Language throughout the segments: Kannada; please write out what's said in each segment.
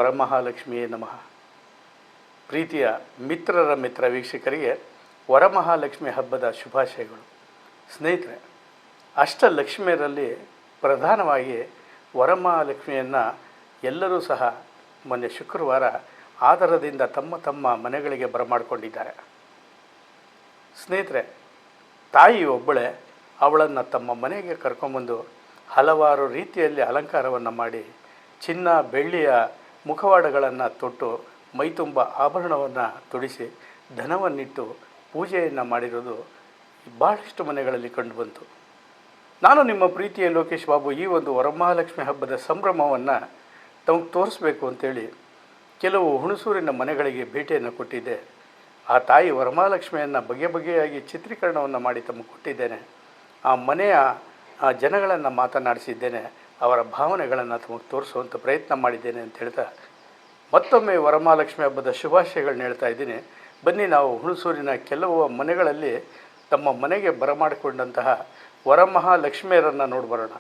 ವರಮಹಾಲಕ್ಷ್ಮಿಯೇ ನಮಃ. ಪ್ರೀತಿಯ ಮಿತ್ರರ ಮಿತ್ರ ವೀಕ್ಷಕರಿಗೆ ವರಮಹಾಲಕ್ಷ್ಮಿ ಹಬ್ಬದ ಶುಭಾಶಯಗಳು. ಸ್ನೇಹಿತರೆ, ಅಷ್ಟಲಕ್ಷ್ಮಿಯರಲ್ಲಿ ಪ್ರಧಾನವಾಗಿ ವರಮಹಾಲಕ್ಷ್ಮಿಯನ್ನು ಎಲ್ಲರೂ ಸಹ ಮೊನ್ನೆ ಶುಕ್ರವಾರ ಆದರದಿಂದ ತಮ್ಮ ತಮ್ಮ ಮನೆಗಳಿಗೆ ಬರಮಾಡಿಕೊಂಡಿದ್ದಾರೆ. ಸ್ನೇಹಿತರೆ, ತಾಯಿ ಒಬ್ಬಳೇ ಅವಳನ್ನು ತಮ್ಮ ಮನೆಗೆ ಕರ್ಕೊಂಬಂದು ಹಲವಾರು ರೀತಿಯಲ್ಲಿ ಅಲಂಕಾರವನ್ನು ಮಾಡಿ ಚಿನ್ನ ಬೆಳ್ಳಿಯ ಮುಖವಾಡಗಳನ್ನು ತೊಟ್ಟು ಮೈತುಂಬ ಆಭರಣವನ್ನು ತೊಡಿಸಿ ಧನವನ್ನಿಟ್ಟು ಪೂಜೆಯನ್ನು ಮಾಡಿರೋದು ಭಾಳಷ್ಟು ಮನೆಗಳಲ್ಲಿ ಕಂಡುಬಂತು. ನಾನು ನಿಮ್ಮ ಪ್ರೀತಿಯ ಲೋಕೇಶ್ ಬಾಬು ಈ ಒಂದು ವರಮಹಾಲಕ್ಷ್ಮಿ ಹಬ್ಬದ ಸಂಭ್ರಮವನ್ನು ತಮಗೆ ತೋರಿಸ್ಬೇಕು ಅಂತೇಳಿ ಕೆಲವು ಹುಣಸೂರಿನ ಮನೆಗಳಿಗೆ ಭೇಟಿಯನ್ನು ಕೊಟ್ಟಿದ್ದೆ. ಆ ತಾಯಿ ವರಮಹಾಲಕ್ಷ್ಮಿಯನ್ನು ಬಗೆಯಾಗಿ ಚಿತ್ರೀಕರಣವನ್ನು ಮಾಡಿ ತಮಗೆ ಕೊಟ್ಟಿದ್ದೇನೆ. ಆ ಮನೆಯ ಜನಗಳನ್ನು ಮಾತನಾಡಿಸಿದ್ದೇನೆ. ಅವರ ಭಾವನೆಗಳನ್ನು ತಮಗೆ ತೋರಿಸುವಂಥ ಪ್ರಯತ್ನ ಮಾಡಿದ್ದೇನೆ ಅಂತ ಹೇಳ್ತಾ ಮತ್ತೊಮ್ಮೆ ವರಮಹಾಲಕ್ಷ್ಮಿ ಹಬ್ಬದ ಶುಭಾಶಯಗಳನ್ನ ಹೇಳ್ತಾ ಇದ್ದೀನಿ. ಬನ್ನಿ, ನಾವು ಹುಣಸೂರಿನ ಕೆಲವು ಮನೆಗಳಲ್ಲಿ ತಮ್ಮ ಮನೆಗೆ ಬರಮಾಡಿಕೊಂಡಂತಹ ವರಮಹಾಲಕ್ಷ್ಮಿಯರನ್ನು ನೋಡಿಬರೋಣ.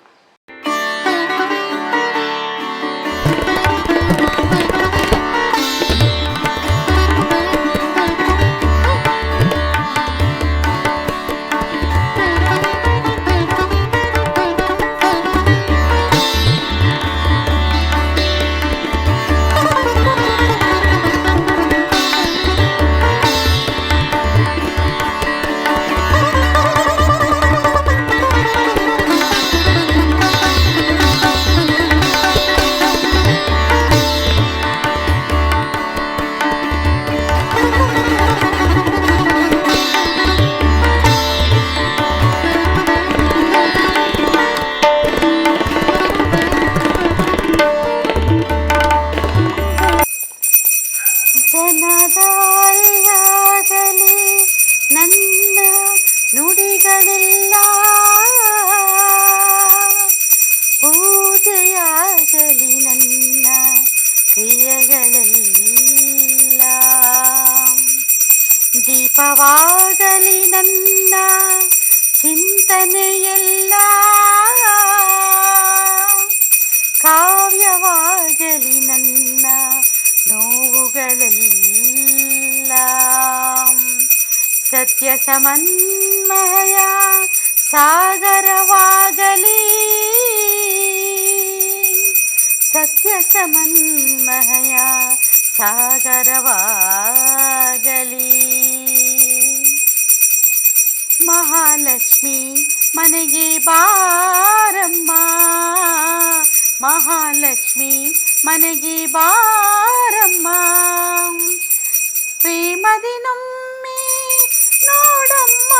ಜನದಾಯಾಗಲಿ ನನ್ನ ನುಡಿಗಳೆಲ್ಲ, ಪೂಜೆಯಾಗಲಿ ನನ್ನ ಕ್ರಿಯೆಗಳೆಲ್ಲ, ದೀಪವಾಗಲಿ ನನ್ನ ಚಿಂತನೆಯೆಲ್ಲ, ಕಾವ್ಯವಾಗಲಿ ನನ್ನ ನೋವುಗಳೆಲ್ಲ, ಸತ್ಯ ಸಮನ್ವಯ ಸಾಗರವಾಗಲಿ, ಸತ್ಯ ಸಮನ್ವಯ ಸಾಗರವಾಗಲಿ. ಮಹಾಲಕ್ಷ್ಮಿ ಮನೆಗೆ ಬಾರಮ್ಮ, ಮಹಾಲಕ್ಷ್ಮಿ ಮನೆಗೆ ಬಾರಮ್ಮ, ಪ್ರೇಮದಿನೊಮ್ಮೆ ನೋಡಮ್ಮ,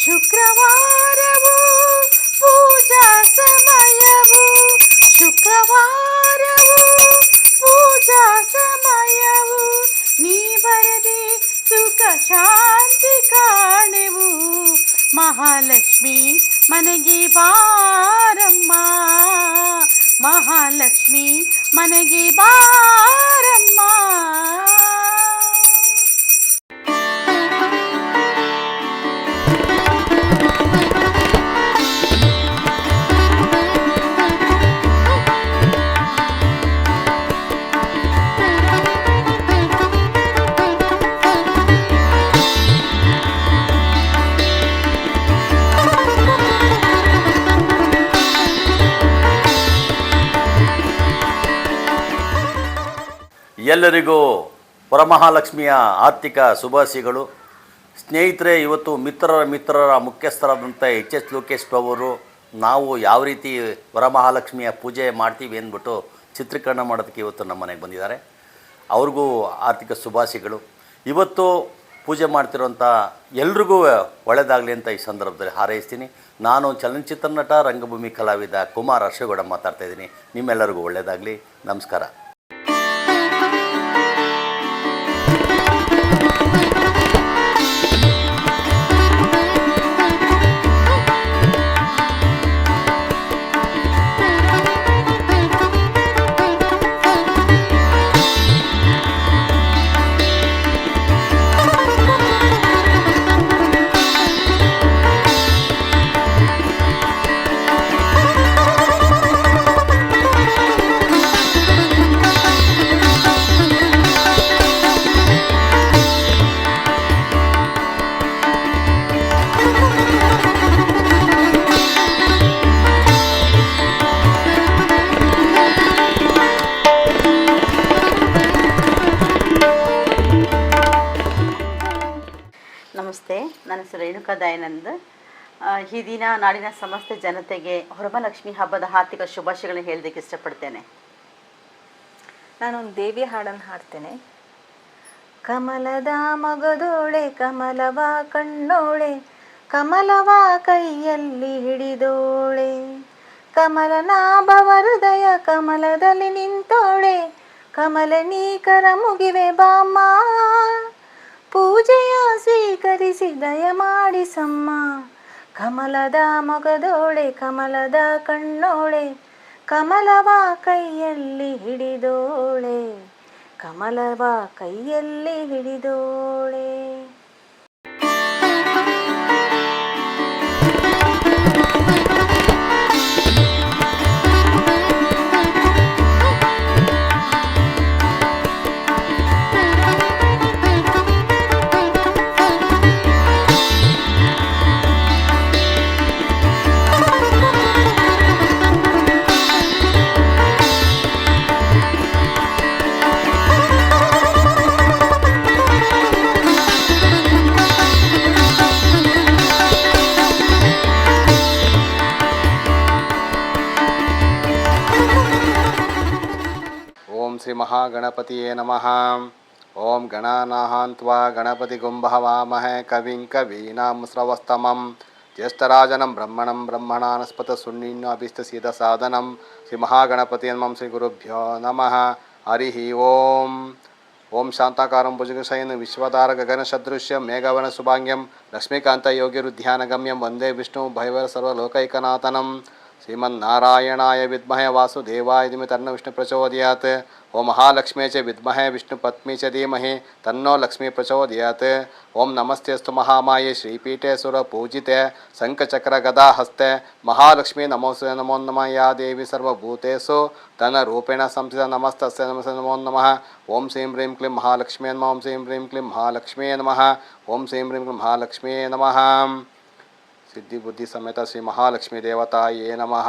ಶುಕ್ರವಾರವು ಪೂಜಾ ಸಮಯವು, ಶುಕ್ರವಾರವು ಪೂಜಾ ಸಮಯವು, ನೀ ಬರದೆ ಸುಖ ಶಾಂತಿ ಕಾಣೆವು, ಮಹಾಲಕ್ಷ್ಮಿ ಮನೆಗೆ ಬಾರಮ್ಮ, ಮಹಾಲಕ್ಷ್ಮಿ ಮನೆಗೆ ಬಾರಮ್ಮ. ಎಲ್ಲರಿಗೂ ವರಮಹಾಲಕ್ಷ್ಮಿಯ ಆರ್ಥಿಕ ಶುಭಾಶಯಗಳು. ಸ್ನೇಹಿತರೆ, ಇವತ್ತು ಮಿತ್ರರ ಮುಖ್ಯಸ್ಥರಾದಂಥ ಎಚ್ ಲೋಕೇಶ್ ಅವರು ನಾವು ಯಾವ ರೀತಿ ವರಮಹಾಲಕ್ಷ್ಮಿಯ ಪೂಜೆ ಮಾಡ್ತೀವಿ ಅಂದ್ಬಿಟ್ಟು ಚಿತ್ರೀಕರಣ ಮಾಡೋದಕ್ಕೆ ಇವತ್ತು ನಮ್ಮ ಮನೆಗೆ ಬಂದಿದ್ದಾರೆ. ಅವ್ರಿಗೂ ಆರ್ಥಿಕ ಶುಭಾಶಯಗಳು. ಇವತ್ತು ಪೂಜೆ ಮಾಡ್ತಿರೋಂಥ ಎಲ್ರಿಗೂ ಒಳ್ಳೆಯದಾಗಲಿ ಅಂತ ಈ ಸಂದರ್ಭದಲ್ಲಿ ಹಾರೈಸ್ತೀನಿ. ನಾನು ಚಲನಚಿತ್ರ ನಟ, ರಂಗಭೂಮಿ ಕಲಾವಿದ ಕುಮಾರ್ ಅರ್ಷಗೌಡ ಮಾತಾಡ್ತಾಯಿದ್ದೀನಿ. ನಿಮ್ಮೆಲ್ಲರಿಗೂ ಒಳ್ಳೆಯದಾಗಲಿ. ನಮಸ್ಕಾರ. ನಮಸ್ತೆ. ನನ್ನ ಹೆಸರು ರೇಣುಕಾ ದಯಾನಂದ್. ಈ ದಿನ ನಾಡಿನ ಸಮಸ್ತ ಜನತೆಗೆ ವರಮಹಾಲಕ್ಷ್ಮಿ ಹಬ್ಬದ ಹಾರ್ದಿಕ ಶುಭಾಶಯಗಳನ್ನು ಹೇಳೋದಕ್ಕೆ ಇಷ್ಟಪಡ್ತೇನೆ. ನಾನೊಂದು ದೇವಿಯ ಹಾಡನ್ನು ಹಾಡ್ತೇನೆ. ಕಮಲದ ಮಗದೋಳೆ ಕಮಲವ ಕಣ್ಣೋಳೆ ಕಮಲವ ಕೈಯಲ್ಲಿ ಹಿಡಿದೋಳೆ ಕಮಲನಾಭವ ಹೃದಯ ಕಮಲದಲ್ಲಿ ನಿಂತೋಳೆ ಕಮಲನೀಕರ ಮುಗಿವೆ ಬಾಮ್ಮ ಪೂಜೆಯ ಸ್ವೀಕರಿಸಿ ದಯ ಮಾಡಿಸಮ್ಮ. ಕಮಲದ ಮೊಗದೋಳೆ ಕಮಲದ ಕಣ್ಣೋಳೆ ಕಮಲವ ಕೈಯಲ್ಲಿ ಹಿಡಿದೋಳೆ ಕಮಲವ ಕೈಯಲ್ಲಿ ಹಿಡಿದೋಳೆ. ಶ್ರೀ ಮಹಾಗಣಪತಿಯೇ ನಮಃ. ಓಂ ಗಣಾನಾಹಾನ್ತ್ವಾ ಗಣಪತಿಗುಂ ಭಾವಾಮಹೇ ಕವಿಂ ಕವೀನಾಂ ಶ್ರವಸ್ತಮಂ ಜ್ಯೇಷ್ಠರಾಜನಂ ಬ್ರಹ್ಮಣಂ ಬ್ರಹ್ಮಣಾನಸ್ಪತ ಸುಣ್ಣೀನ್ಯೋ ಅಭಿಸ್ತಸೀದ ಸಾಧನಂ. ಶ್ರೀ ಮಹಾಗಣಪತಿ ನಮಃ. ಶ್ರೀ ಗುರುಭ್ಯೋ ನಮಃ. ಹರಿ ಓಂ. ಓಂ ಶಾಂತಾಕಾರಂ ಭುಜಗಶಯನ ವಿಶ್ವಧಾರ ಗಗನ ಸದೃಶ್ಯಂ ಮೇಘವನ ಶುಭಾಂಗ್ಯಂ ಲಕ್ಷ್ಮೀಕಾಂತ ಯೋಗಿರುಧ್ಯಾನಗಮ್ಯಂ ವಂದೇ ವಿಷ್ಣು ಭೈವರ ಸರ್ವಲೋಕೈಕನಾಥನಂ. ಶ್ರೀಮನ್ನಾರಾಯಣಾಯ ವಿದ್ಮಹೇ ವಾಸುದೇವಾಯ ಧೀಮಹಿ ತನ್ನೋ ವಿಷ್ಣು ಪ್ರಚೋದಯಾತ್. ಓಂ ಮಹಾಲಕ್ಷ್ಮೀ ಚ ವಿದ್ಮಹೇ ವಿಷ್ಣು ಪತ್ನಿ ಚ ಧೀಮಹಿ ತನ್ನೋ ಲಕ್ಷ್ಮೀ ಪ್ರಚೋದಯಾತ್. ಓಂ ನಮಸ್ತೆಸ್ತು ಮಹಾಮಾಯೆ ಶ್ರೀಪೀಠೆ ಸುರಪೂಜಿತೆ ಶಂಖಚಕ್ರ ಗದಾ ಹಸ್ತೆ ಮಹಾಲಕ್ಷ್ಮೀ ನಮೋ ನಮಃ. ಯಾ ದೇವಿ ಸರ್ವಭೂತೇಷು ಧನರೂಪೇಣ ಸಂಸ್ಥಿತ ನಮಸ್ತಸ್ಯ ನಮಸ್ತೆ ನಮೋ ನಮಃ. ಓಂ ಶ್ರೀಂ ಹ್ರೀಂ ಕ್ಲೀಂ ಮಹಾಲಕ್ಷ್ಮೀ ನಮಃ. ಓಂ ಶ್ರೀಂ ಹ್ರೀಂ ಕ್ಲೀಂ ಮಹಾಲಕ್ಷ್ಮೀ ನಮಃ. ಓಂ ಶ್ರೀಂ ಹ್ರೀಂ ಕ್ಲೀಂ ಮಹಾಲಕ್ಷ್ಮೀ ನಮಃ. ಸಿದ್ಧಿ ಬುದ್ಧಿ ಸಮೇತ ಶ್ರೀ ಮಹಾಲಕ್ಷ್ಮೀ ದೇವತಾಯೇ ನಮಃ.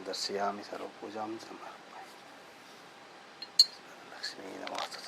दर्शयामि सर्वपूजां समर्पयामि. लक्ष्मी नमस्ते.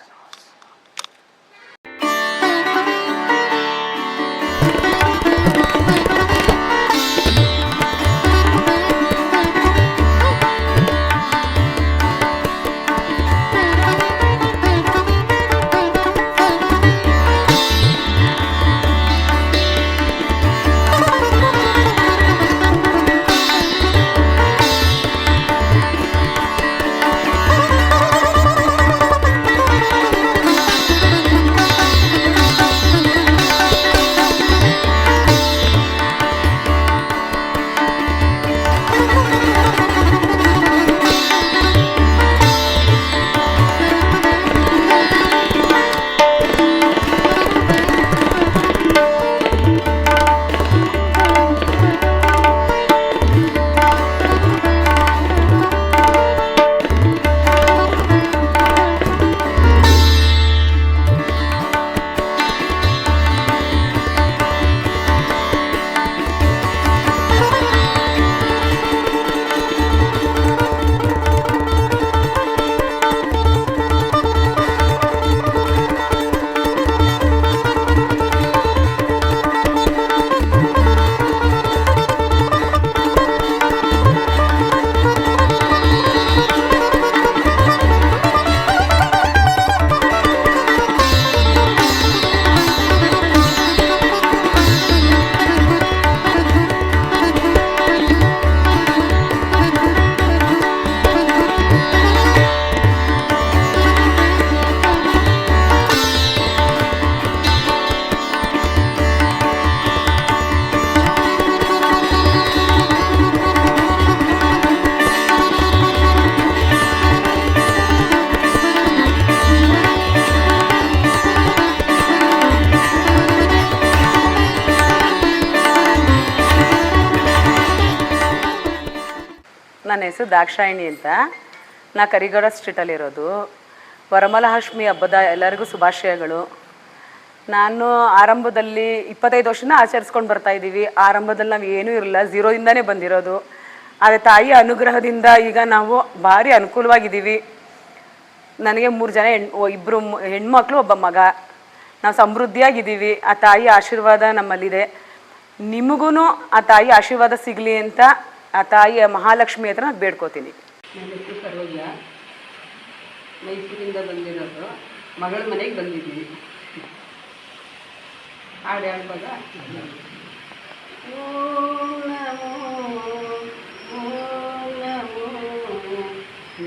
ನನ್ನ ಹೆಸರು ದಾಕ್ಷಾಯಿಣಿ ಅಂತ. ನಾ ಕರಿಗೌಡ ಸ್ಟ್ರೀಟಲ್ಲಿರೋದು. ವರಮಹಾಲಕ್ಷ್ಮಿ ಹಬ್ಬದ ಎಲ್ಲರಿಗೂ ಶುಭಾಶಯಗಳು. ನಾನು ಆರಂಭದಲ್ಲಿ 25 ವರ್ಷನ ಆಚರಿಸ್ಕೊಂಡು ಬರ್ತಾಯಿದ್ದೀವಿ. ಆರಂಭದಲ್ಲಿ ನಾವು ಏನೂ ಇರಲಿಲ್ಲ, ಝೀರೋದಿಂದನೇ ಬಂದಿರೋದು. ಆದರೆ ತಾಯಿಯ ಅನುಗ್ರಹದಿಂದ ಈಗ ನಾವು ಭಾರಿ ಅನುಕೂಲವಾಗಿದ್ದೀವಿ. ನನಗೆ 3 ಜನ 2 ಹೆಣ್ಮಕ್ಳು, 1 ಮಗ. ನಾವು ಸಮೃದ್ಧಿಯಾಗಿದ್ದೀವಿ. ಆ ತಾಯಿ ಆಶೀರ್ವಾದ ನಮ್ಮಲ್ಲಿದೆ. ನಿಮಗೂ ಆ ತಾಯಿ ಆಶೀರ್ವಾದ ಸಿಗಲಿ ಅಂತ ಆ ತಾಯಿಯ ಮಹಾಲಕ್ಷ್ಮಿ ಹತ್ರ ನಾನು ಬೇಡ್ಕೋತೀನಿ. ನನ್ನ ಹೆಸರು ಸರ್ವಜ್ಞ, ಮೈಸೂರಿಂದ ಬಂದಿರೋದು. ಮಗಳ ಮನೆಗೆ ಬಂದಿದ್ದೀವಿ. ಹಾಡು ಹೇಳ್ಬೋದ? ಓಂ ನಮೋ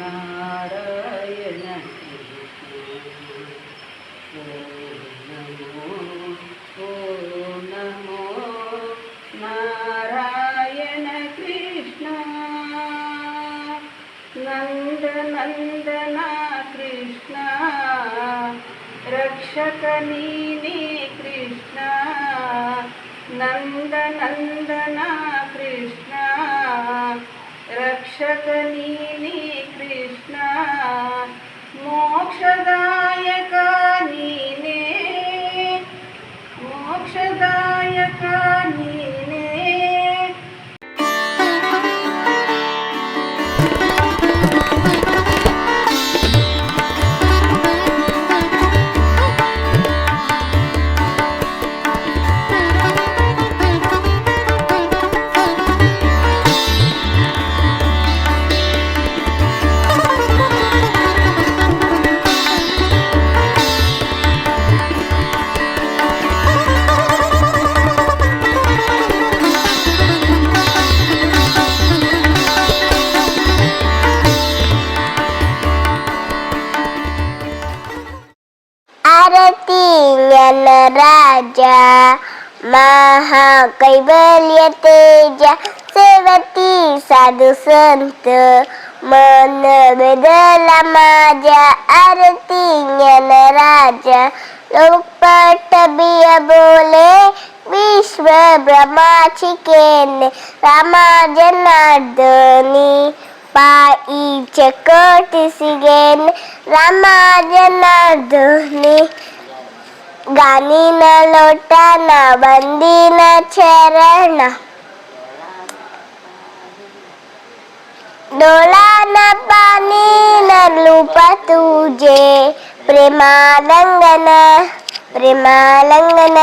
ನಾರಾಯಣ ಓಂ ನಮೋ ನಾರಾಯಣ ಕೃಷ್ಣ ನಂದ ನಂದನ ಕೃಷ್ಣ ರಕ್ಷಕ ನೀನೇ ಕೃಷ್ಣ ನಂದ ನಂದನ ಕೃಷ್ಣ ರಕ್ಷಕ ನೀನೇ ಕೃಷ್ಣ ಮೋಕ್ಷದಾಯಕ ನೀನೇ ಮೋಕ್ಷದಾಯಕ ನೀನೇ. राज महाकैवल्य तेज सेवती साधु संत मन बेदला माझ्या आरती ज्ञानराज लोकपट बिय बोले विश्व ब्रह्माची केने रामा जनार्दनी पायी चकटी सिगेन रामा जनार्दनी गानीन लोटान बंदीन चरण डोलान पानीन लूप तुझे प्रेमालंगन प्रेमालंगन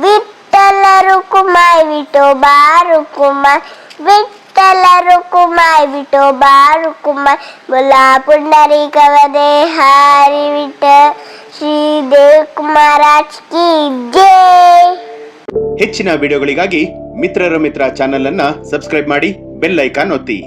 विठ्ठल रुकुमाई विठोबा रुकुमाई विठ्ठल रुकुमाई विठोबा रुकुमाई बोला पुंडरीक वदे हरी विठ्ठल श्री देव कुमाराज की जय. ಹೆಚ್ಚಿನ ವಿಡಿಯೋಗಳಿಗಾಗಿ ಮಿತ್ರರ ಮಿತ್ರ ಚಾನೆಲ್ ಅನ್ನ ಸಬ್ಸ್ಕ್ರೈಬ್ ಮಾಡಿ, ಬೆಲ್ ಐಕಾನ್ ಒತ್ತಿ.